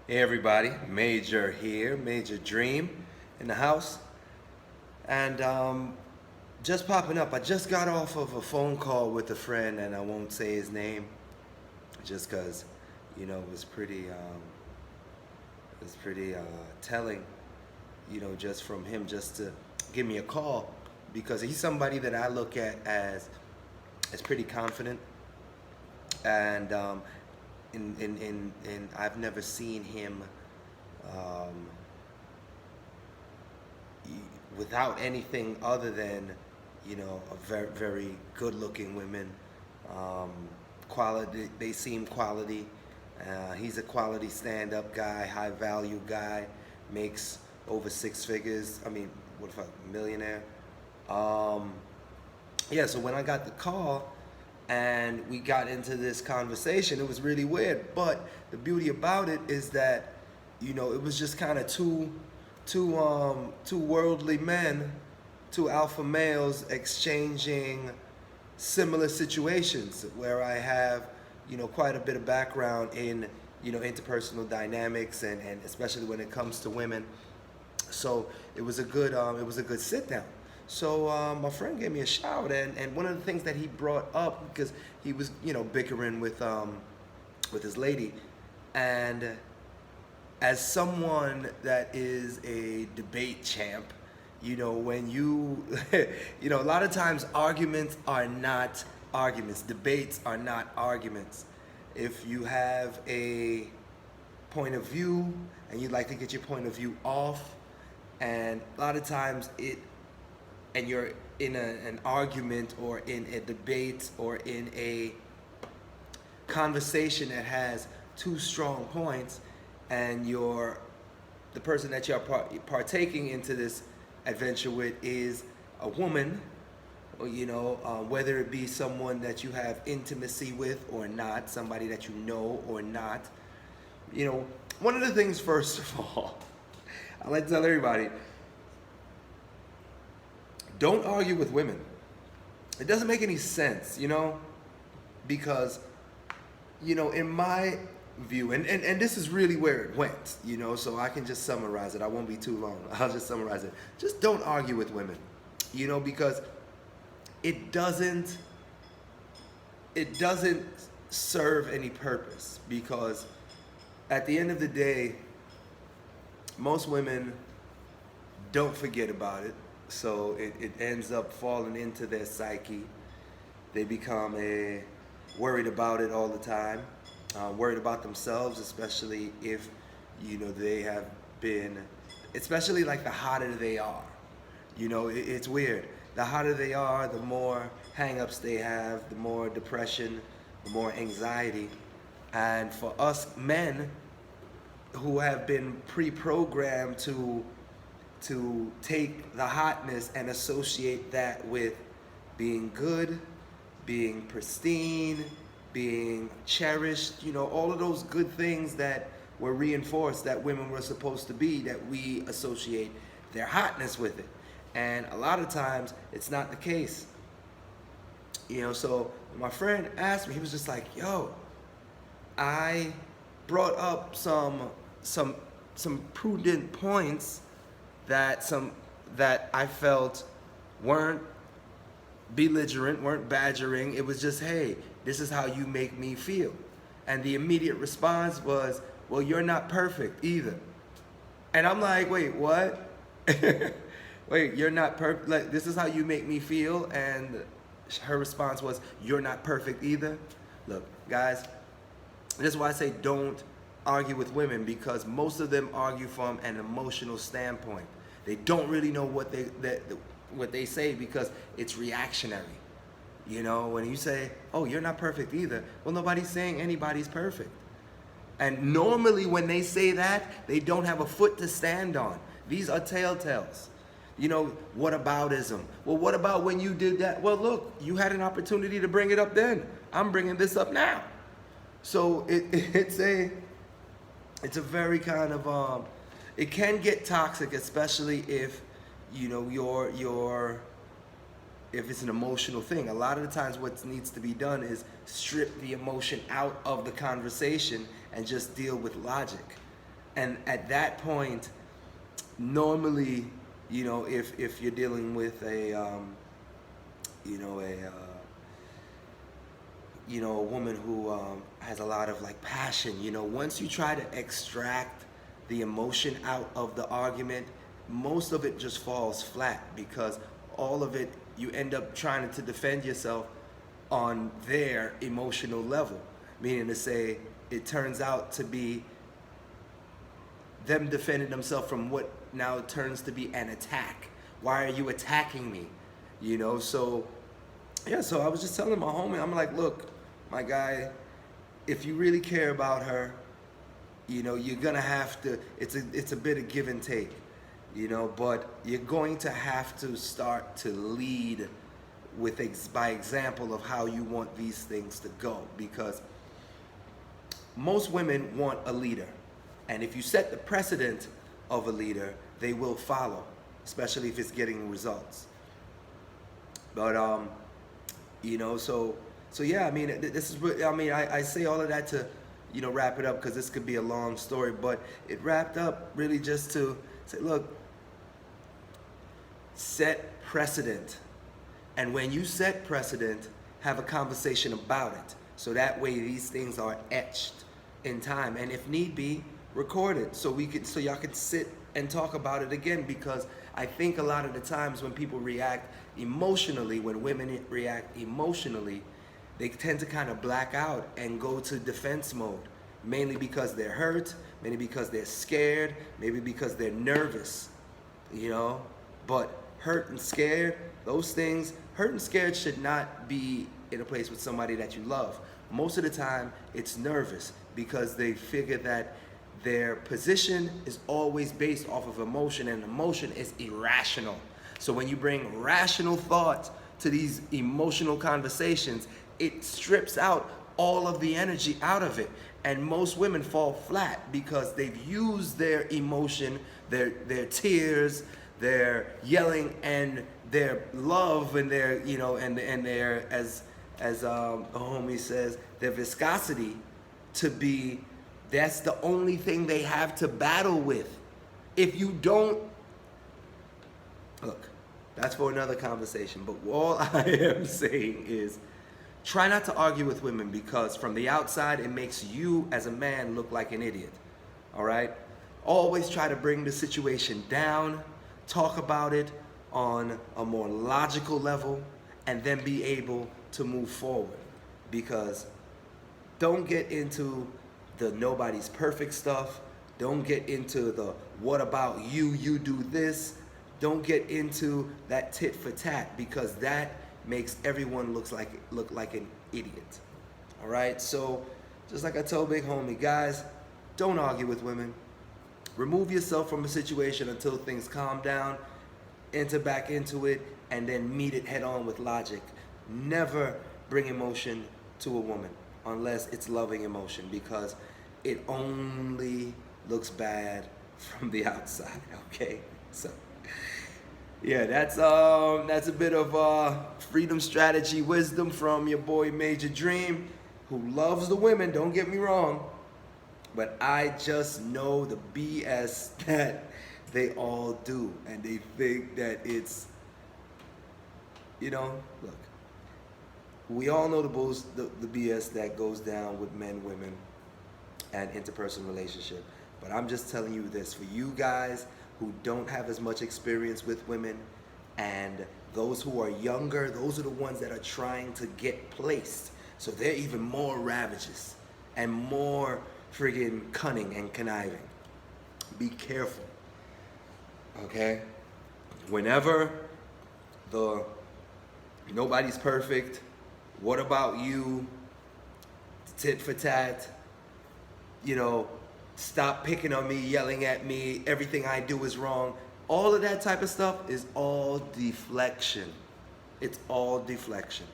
Hey everybody, Major here, Major Dream in the house. And just popping up, I just got off of a phone call with a friend, and I won't say his name just because, it was pretty telling, just from him just to give me a call because he's somebody that I look at as pretty confident. And I've never seen him um, without anything other than a very very good looking women. um, Quality, they seem quality. He's a quality stand up guy, high value guy, makes over six figures. I mean, what if a millionaire? um, yeah, so when I got the call and we got into this conversation, it was really weird. But the beauty about it is that, it was just kind of two worldly men, two alpha males exchanging similar situations where I have, quite a bit of background in, interpersonal dynamics and especially when it comes to women. So it was a good sit down. So my friend gave me a shout, and one of the things that he brought up, because he was bickering with his lady, and as someone that is a debate champ, when you a lot of times arguments are not arguments, debates are not arguments. If you have a point of view and you'd like to get your point of view off, and a lot of times you're in an argument or in a debate or in a conversation that has two strong points, and the person that you're partaking into this adventure with is a woman, or, whether it be someone that you have intimacy with or not, somebody that you know or not. One of the things, first of all, I like to tell everybody, don't argue with women. It doesn't make any sense, because, in my view, and this is really where it went, so I can just summarize it. I won't be too long. I'll just summarize it. Just don't argue with women, because it doesn't it doesn't serve any purpose, because at the end of the day, most women don't forget about it. So it ends up falling into their psyche. They become worried about it all the time, worried about themselves, especially if they have been, especially like the hotter they are. It's weird. The hotter they are, the more hang-ups they have, the more depression, the more anxiety. And for us men who have been pre-programmed to take the hotness and associate that with being good, being pristine, being cherished, all of those good things that were reinforced that women were supposed to be, that we associate their hotness with it. And a lot of times it's not the case. So my friend asked me, he was just like, yo, I brought up some prudent points that I felt weren't belligerent, weren't badgering. It was just, hey, this is how you make me feel. And the immediate response was, well, you're not perfect either. And I'm like, wait, what? Wait, you're not perfect? Like, this is how you make me feel? And her response was, you're not perfect either? Look, guys, this is why I say don't argue with women, because most of them argue from an emotional standpoint. They don't really know what they say, because it's reactionary. When you say, "Oh, you're not perfect either," well, nobody's saying anybody's perfect. And normally, when they say that, they don't have a foot to stand on. These are telltales. Whataboutism. Well, what about when you did that? Well, look, you had an opportunity to bring it up then. I'm bringing this up now. So it's a very kind of it can get toxic, especially if you're if it's an emotional thing. A lot of the times what needs to be done is strip the emotion out of the conversation and just deal with logic. And at that point, normally, if you're dealing with you know, a a woman who has a lot of like passion, once you try to extract the emotion out of the argument, most of it just falls flat because all of it, you end up trying to defend yourself on their emotional level. Meaning to say, it turns out to be them defending themselves from what now turns to be an attack. Why are you attacking me? So yeah, so I was just telling my homie, I'm like, look, my guy, if you really care about her, you're gonna have to. It's a bit of give and take, but you're going to have to start to lead with by example of how you want these things to go, because most women want a leader, and if you set the precedent of a leader, they will follow, especially if it's getting results. But so yeah, I mean, this is. I mean, I say all of that to, wrap it up, because this could be a long story. But it wrapped up really just to say, look, set precedent, and when you set precedent, have a conversation about it, so that way these things are etched in time, and if need be, record it, so y'all could sit and talk about it again. Because I think a lot of the times when people react emotionally, when women react emotionally, they tend to kind of black out and go to defense mode, mainly because they're hurt, maybe because they're scared, maybe because they're nervous, But hurt and scared, those things, hurt and scared should not be in a place with somebody that you love. Most of the time, it's nervous because they figure that their position is always based off of emotion, and emotion is irrational. So when you bring rational thought to these emotional conversations, it strips out all of the energy out of it. And most women fall flat because they've used their emotion, their tears, their yelling, and their love, and their and their, as a homie says, their viscosity to be. That's the only thing they have to battle with. If you don't, look, that's for another conversation. But all I am saying is, try not to argue with women, because from the outside, it makes you as a man look like an idiot. All right? Always try to bring the situation down, talk about it on a more logical level, and then be able to move forward. Because don't get into the nobody's perfect stuff. Don't get into the what about you do this. Don't get into that tit for tat, because that makes everyone look like an idiot. All right? So just like I told big homie, guys, don't argue with women. Remove yourself from a situation until things calm down, enter back into it, and then meet it head on with logic. Never bring emotion to a woman unless it's loving emotion, because it only looks bad from the outside. Okay, so yeah, that's a bit of freedom strategy wisdom from your boy Major Dream, who loves the women. Don't get me wrong, but I just know the BS that they all do, and they think that it's, look. We all know the BS that goes down with men, women, and interpersonal relationship. But I'm just telling you this, for you guys who don't have as much experience with women, and those who are younger, those are the ones that are trying to get placed. So they're even more ravages and more friggin' cunning and conniving. Be careful, okay? Whenever the nobody's perfect, what about you, tit for tat, stop picking on me, yelling at me, everything I do is wrong. All of that type of stuff is all deflection. It's all deflection.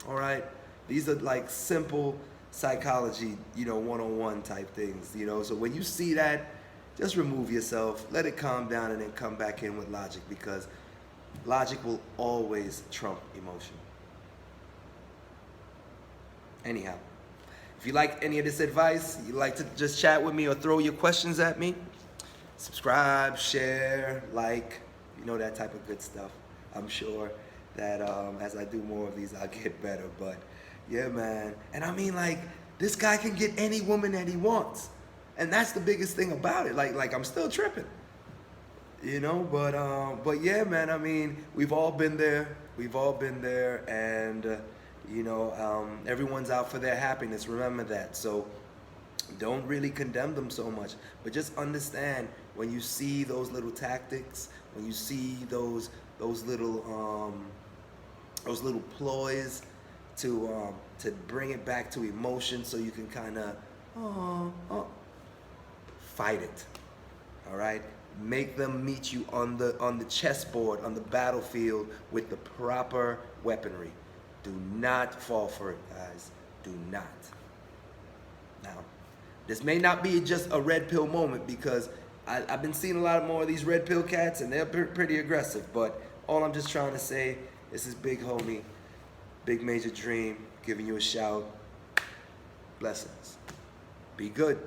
All right? These are like simple psychology, one-on-one type things, So when you see that, just remove yourself, let it calm down, and then come back in with logic, because logic will always trump emotion. Anyhow, If you like any of this advice, you like to just chat with me or throw your questions at me, subscribe, share, like, you know, that type of good stuff. I'm sure that as I do more of these, I'll get better. But yeah, man. And I mean, like, this guy can get any woman that he wants. And that's the biggest thing about it. Like I'm still tripping. You know, but yeah, man. I mean, we've all been there. We've all been there, and you know, everyone's out for their happiness. Remember that. So don't really condemn them so much, but just understand when you see those little tactics, when you see those little ploys to bring it back to emotion, so you can kind of fight it. All right. Make them meet you on the chessboard, on the battlefield, with the proper weaponry. Do not fall for it, guys. Do not. Now, this may not be just a red pill moment, because I've been seeing a lot more of these red pill cats, and they're pretty aggressive. But all I'm just trying to say, this is big homie, Big Major Dream, giving you a shout. Blessings. Be good.